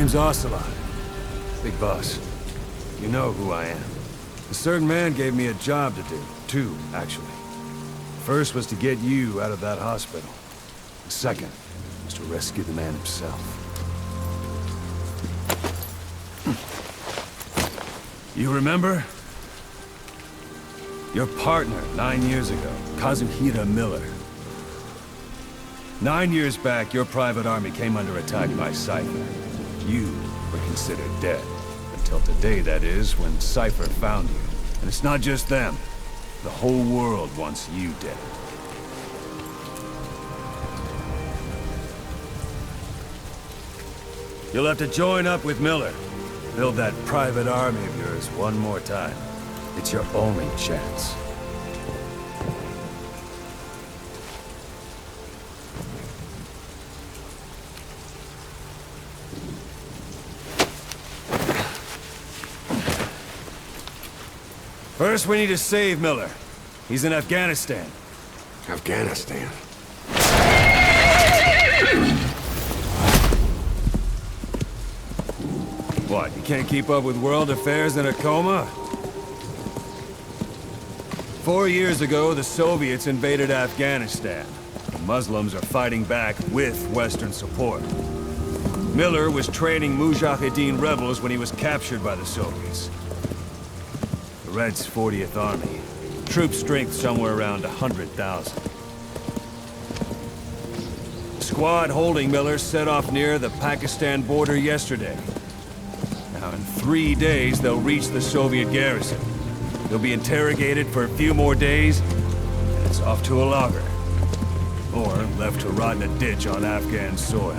name's Ocelot. Big boss. You know who I am. A certain man gave me a job to do. Two, actually. First was to get you out of that hospital. The second was to rescue the man himself. You remember? Your partner 9 years ago, Kazuhira Miller. 9 years back, your private army came under attack by Cypher. You were considered dead. Until today, that is, when Cypher found you. And it's not just them. The whole world wants you dead. You'll have to join up with Miller. Build that private army of yours one more time. It's your only chance. First, we need to save Miller. He's in Afghanistan. Afghanistan? What, you can't keep up with world affairs in a coma? 4 years ago, the Soviets invaded Afghanistan. The Muslims are fighting back with Western support. Miller was training Mujahideen rebels when he was captured by the Soviets. The Reds' 40th Army. Troop strength somewhere around 100,000. The squad holding Miller set off near the Pakistan border yesterday. Now, in 3 days, they'll reach the Soviet garrison. They'll be interrogated for a few more days, and it's off to a lager. Or left to rot in a ditch on Afghan soil.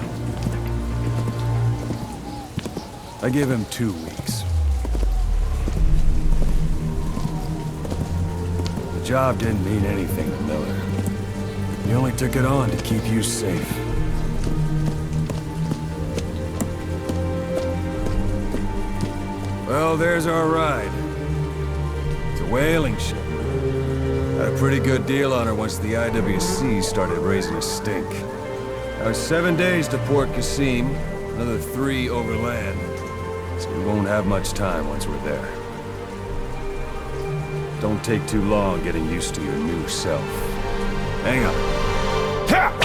I give him 2 weeks. The job didn't mean anything to Miller. He only took it on to keep you safe. Well, there's our ride. It's a whaling ship. Had a pretty good deal on her once the IWC started raising a stink. Now it's 7 days to Port Qasim, another 3 overland. So we won't have much time once we're there. Don't take too long getting used to your new self. Hang on. Ha!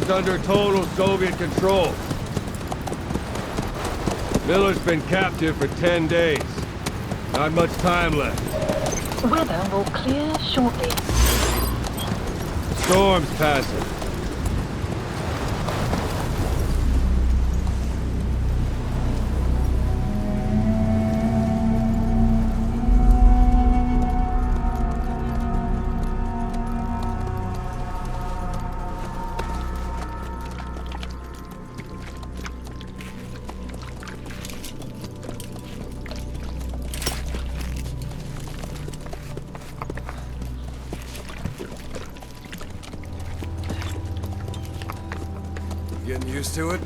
is under total Soviet control. Miller's been captive for 10 days. Not much time left. Weather will clear shortly. Storm's passing. Getting used to it?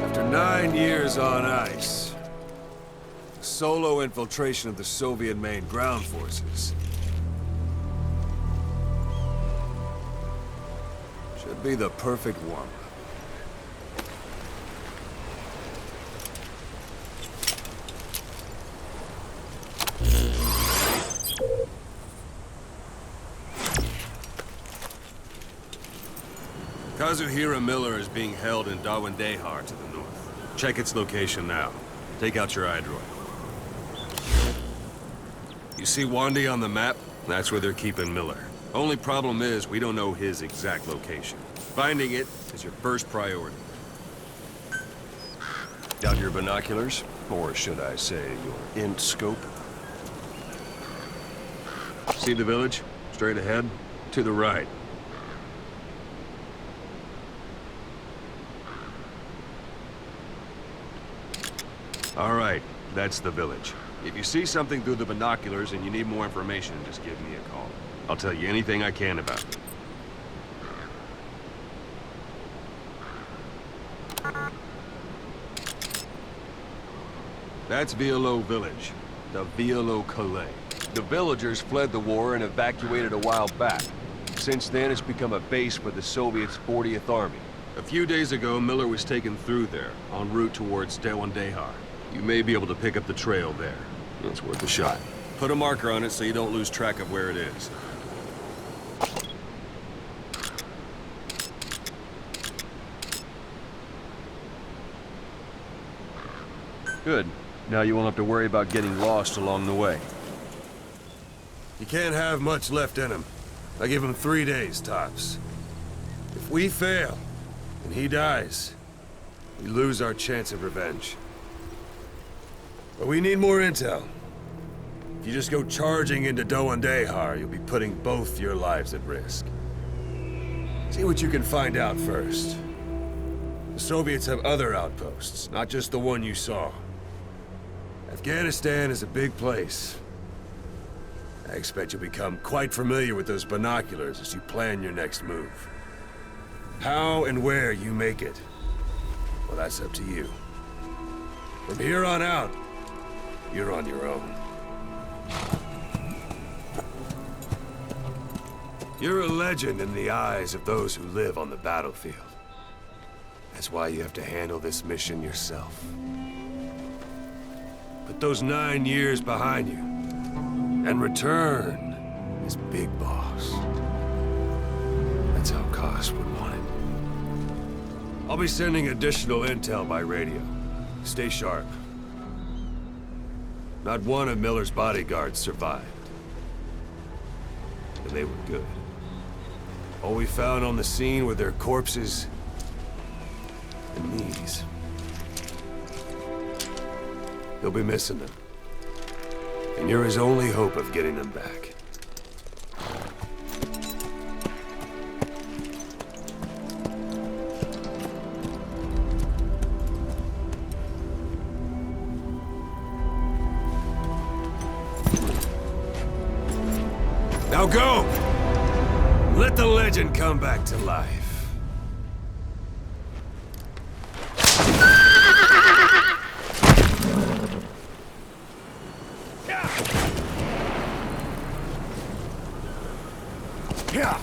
After 9 years on ice, solo infiltration of the Soviet main ground forces should be the perfect warm-up. Kazuhira Miller is being held in Dawandehar to the north. Check its location now. Take out your iDroid. You see Wandi on the map? That's where they're keeping Miller. Only problem is, we don't know his exact location. Finding it is your first priority. Got your binoculars? Or should I say, your int scope? See the village? Straight ahead? To the right. All right, that's the village. If you see something through the binoculars and you need more information, just give me a call. I'll tell you anything I can about it. That's Violo Village, the Violo Calais. The villagers fled the war and evacuated a while back. Since then, it's become a base for the Soviets' 40th Army. A few days ago, Miller was taken through there, en route towards Dawandehar. You may be able to pick up the trail there. It's worth a shot. Put a marker on it so you don't lose track of where it is. Good. Now you won't have to worry about getting lost along the way. You can't have much left in him. I give him 3 days, tops. If we fail, and he dies, we lose our chance of revenge. But we need more intel. If you just go charging into Dawandehar, you'll be putting both your lives at risk. See what you can find out first. The Soviets have other outposts, not just the one you saw. Afghanistan is a big place. I expect you'll become quite familiar with those binoculars as you plan your next move. How and where you make it, well, that's up to you. From here on out, you're on your own. You're a legend in the eyes of those who live on the battlefield. That's why you have to handle this mission yourself. Put those 9 years behind you, and return as Big Boss. That's how Koss would want it. I'll be sending additional intel by radio. Stay sharp. Not one of Miller's bodyguards survived. And they were good. All we found on the scene were their corpses and knees. They'll be missing them. And you're his only hope of getting them back. Now go! Let the legend come back to life. Yeah.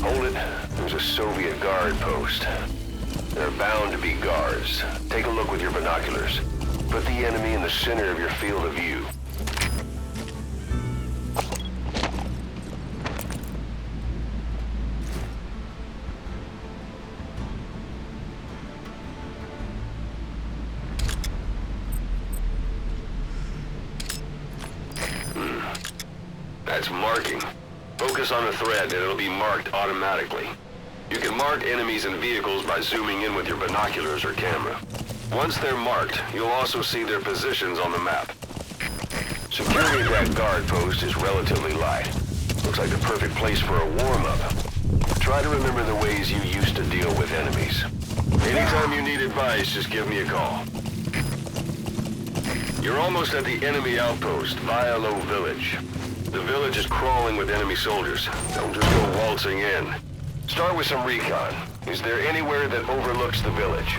Hold it. There's a Soviet guard post. There are bound to be guards. Take a look with your binoculars. Put the enemy in the center of your field of view. That's marking. Focus on a thread and it'll be marked automatically. You can mark enemies and vehicles by zooming in with your binoculars or camera. Once they're marked, you'll also see their positions on the map. Security at that guard post is relatively light. Looks like the perfect place for a warm-up. Try to remember the ways you used to deal with enemies. Anytime you need advice, just give me a call. You're almost at the enemy outpost, Vialo Village. The village is crawling with enemy soldiers. Don't just go waltzing in. Start with some recon. Is there anywhere that overlooks the village?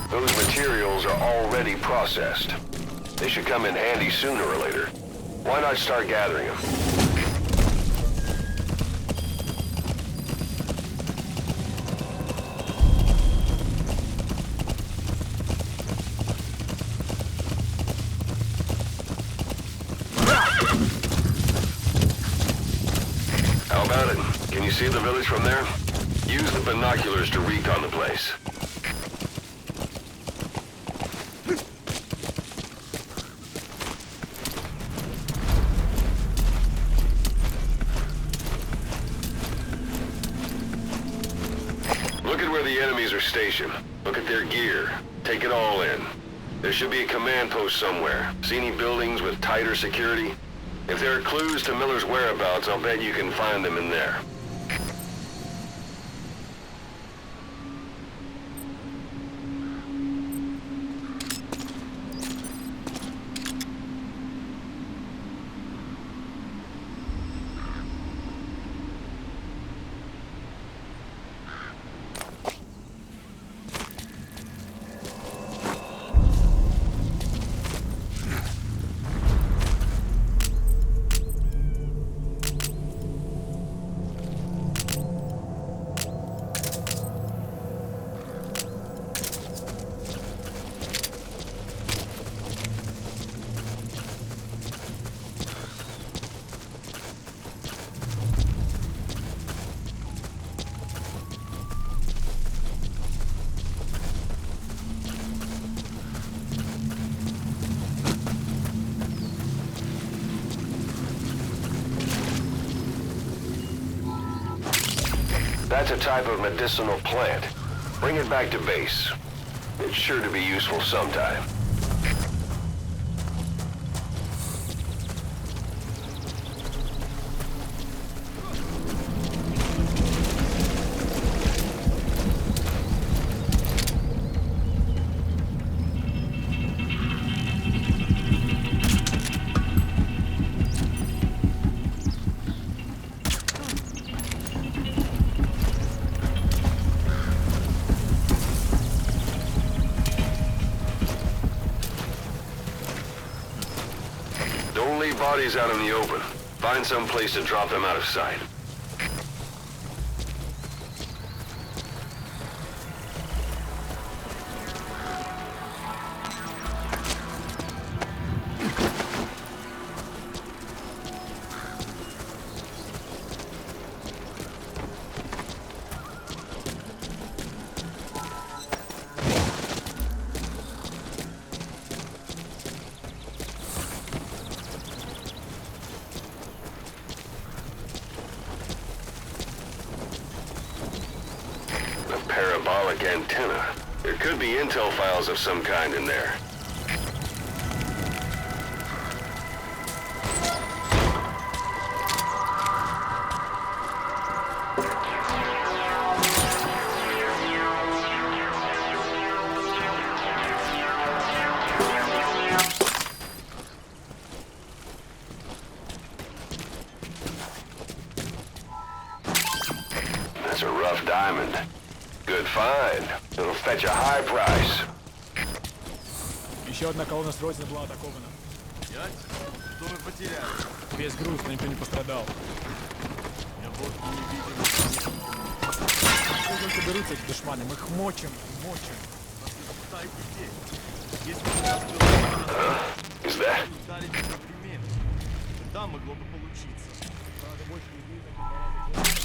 Those materials are already processed. They should come in handy sooner or later. Why not start gathering them? How about it? Can you see the village from there? Use the binoculars to recon the place. Look at where the enemies are stationed. Look at their gear. Take it all in. There should be a command post somewhere. See any buildings with tighter security? If there are clues to Miller's whereabouts, I'll bet you can find them in there. That's a type of medicinal plant. Bring it back to base. It's sure to be useful sometime. Don't leave bodies out in the open. Find some place to drop them out of sight. Parabolic antenna. There could be intel files of some kind in there. fine. It'll fetch a high price. Еще одна колонна строительно была атакована. Что мы потеряли? Весь груз, но никто не пострадал. Я вот не видел. Как только берутся эти душманы, мы их мочим. Ставьте здесь. Если бы у нас было Is that? ударить одновременно, тогда могло бы получиться. Надо больше людей, так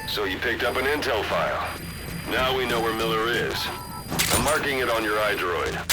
So you picked up an intel file. Now we know where Miller is. I'm marking it on your iDroid.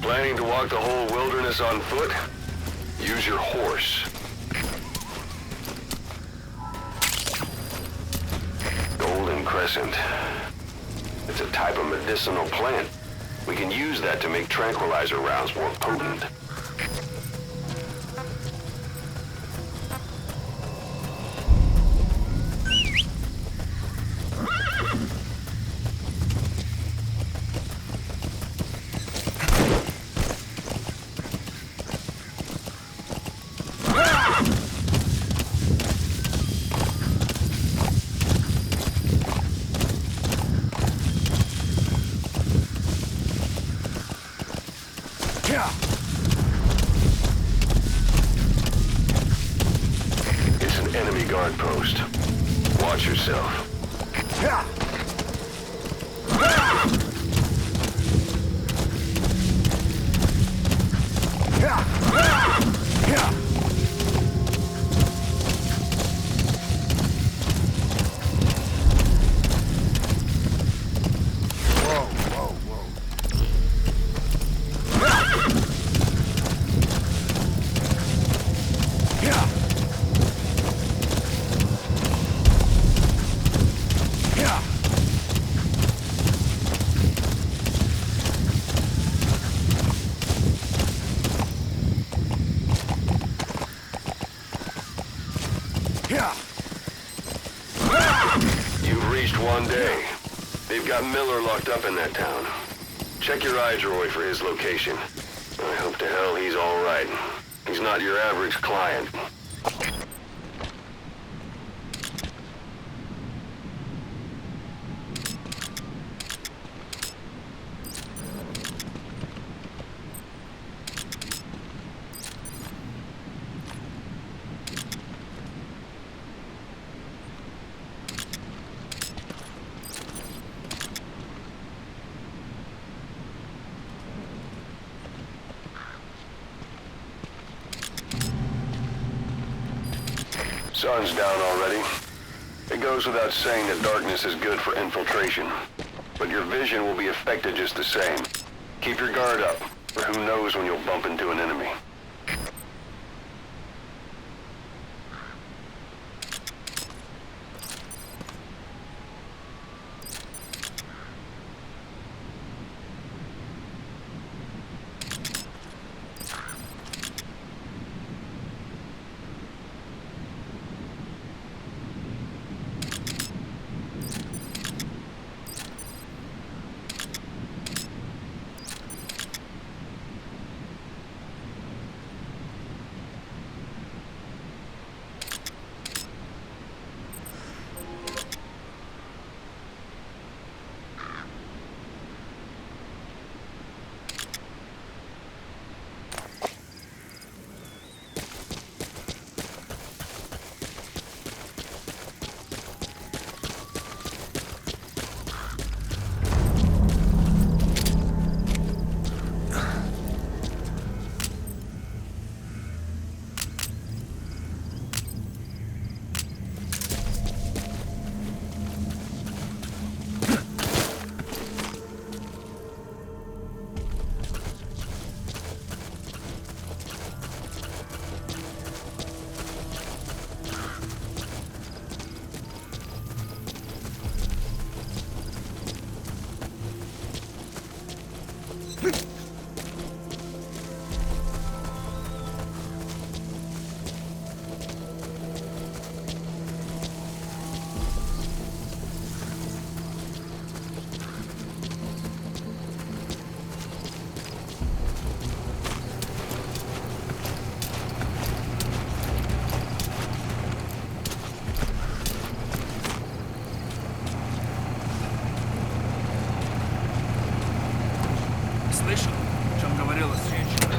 Planning to walk the whole wilderness on foot? Use your horse. Golden Crescent. It's a type of medicinal plant. We can use that to make tranquilizer rounds more potent. It's an enemy guard post. Watch yourself. You've reached one day. They've got Miller locked up in that town. Check your iDroid for his location. I hope to hell he's all right. He's not your average client. Sun's down already. It goes without saying that darkness is good for infiltration. But your vision will be affected just the same. Keep your guard up, or who knows when you'll bump into an enemy. Слышал, о чем говорила женщина?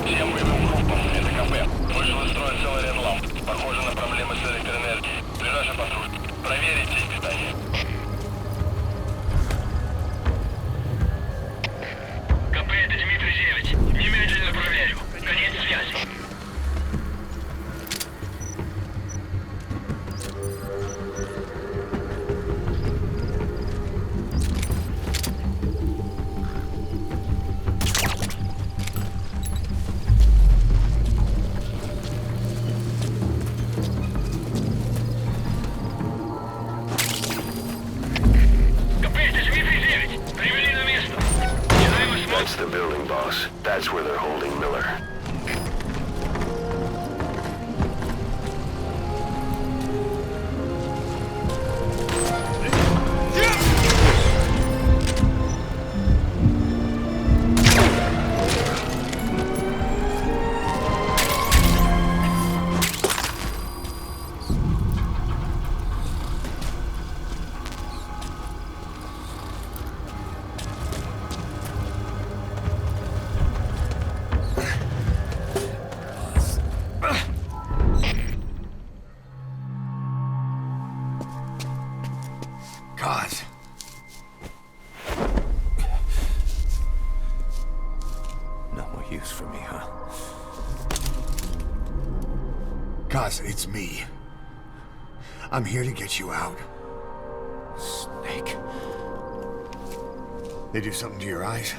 Всем боевым группам, это КП. Вышел из строя целый ряд ламп. Похоже на проблемы с электроэнергией. Ближайший патруль. Проверить сеть питания. КП, это Дмитрий 9. Немедленно проверю. Конец связи. That's the building, boss. That's where they're holding Miller. God. No more use for me, huh? Kaz, it's me. I'm here to get you out. Snake. They do something to your eyes?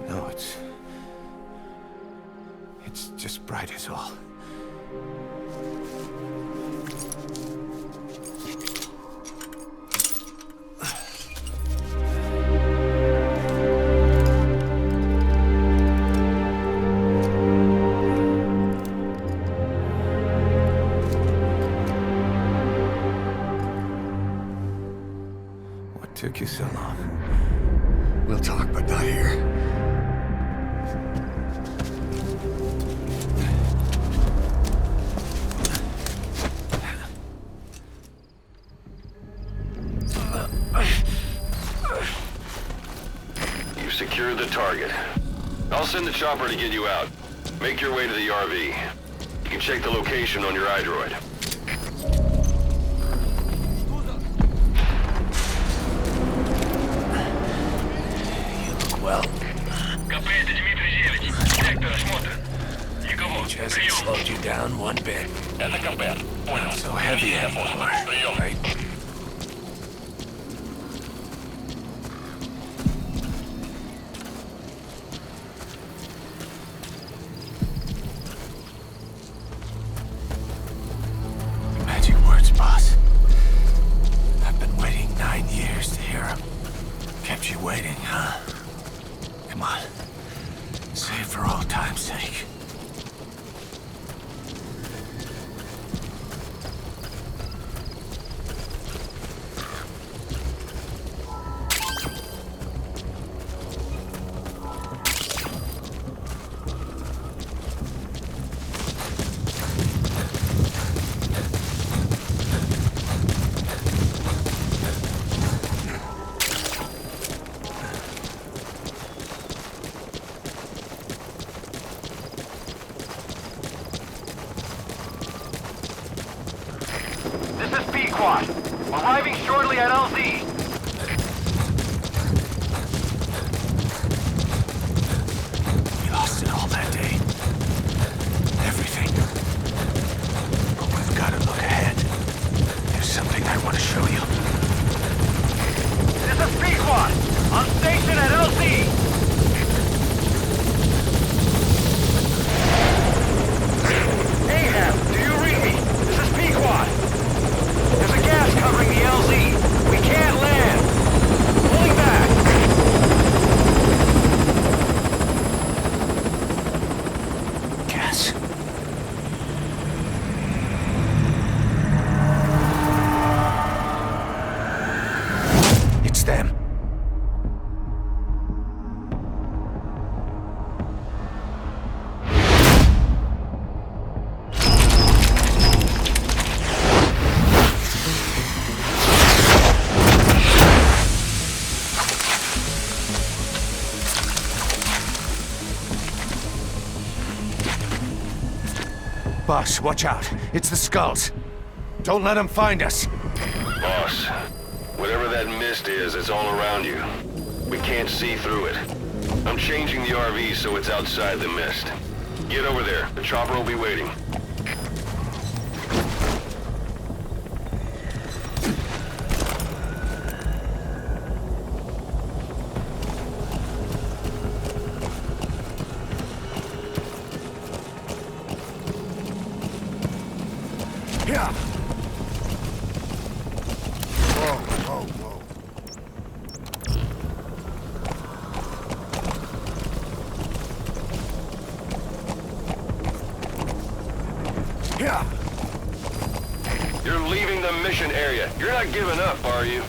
No, it's just bright as all. took you so long? We'll talk, but not here. You've secured the target. I'll send the chopper to get you out. Make your way to the RV. You can check the location on your iDroid. You look well. КП, это Дмитрий Зелич. Сектор осмотра. Никого. Which hasn't Прием. slowed you down one bit. Это КП. Понял. So heavy anymore. Прием. Right? Magic words, boss. I've been waiting 9 years to hear them. Kept you waiting, huh? Come on. Say it for old time's sake. This is Pequod. Arriving shortly at LZ. We lost it all that day. Everything. But we've got to look ahead. There's something I want to show you. This is Pequod. On station at LZ. Ahab, do you read me? This is Pequod. There's a gas covering the LZ. We can't land. Pulling back. Gas. It's them. Boss, watch out. It's the Skulls. Don't let them find us. Boss, whatever that mist is, it's all around you. We can't see through it. I'm changing the RV so it's outside the mist. Get over there. The chopper will be waiting. Yeah. Whoa, whoa, whoa. Yeah. You're leaving the mission area. You're not giving up, are you?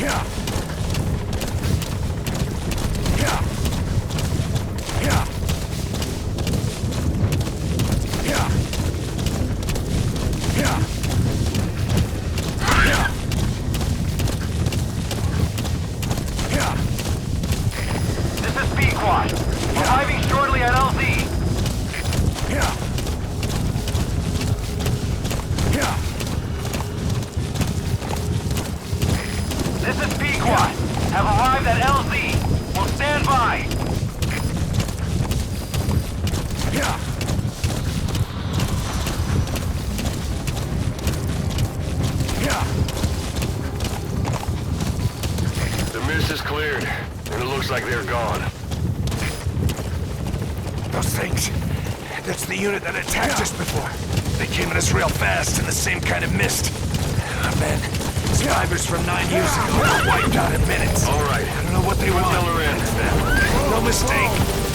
Yeah. Yeah. Yeah. Yeah. Yeah. Yeah. Yeah. This is Pequod. Arriving shortly at LZ. Yeah. Yeah. This is Pequod. Have arrived at LZ. Will stand by. Yeah. Yeah. The mist is cleared, and it looks like they're gone. Those things. That's the unit that attacked us before. They came at us real fast in the same kind of mist. Oh, man, survivors from 9 years ago were wiped out in minutes. All right. I don't know what they were Put on. Miller in. No mistake.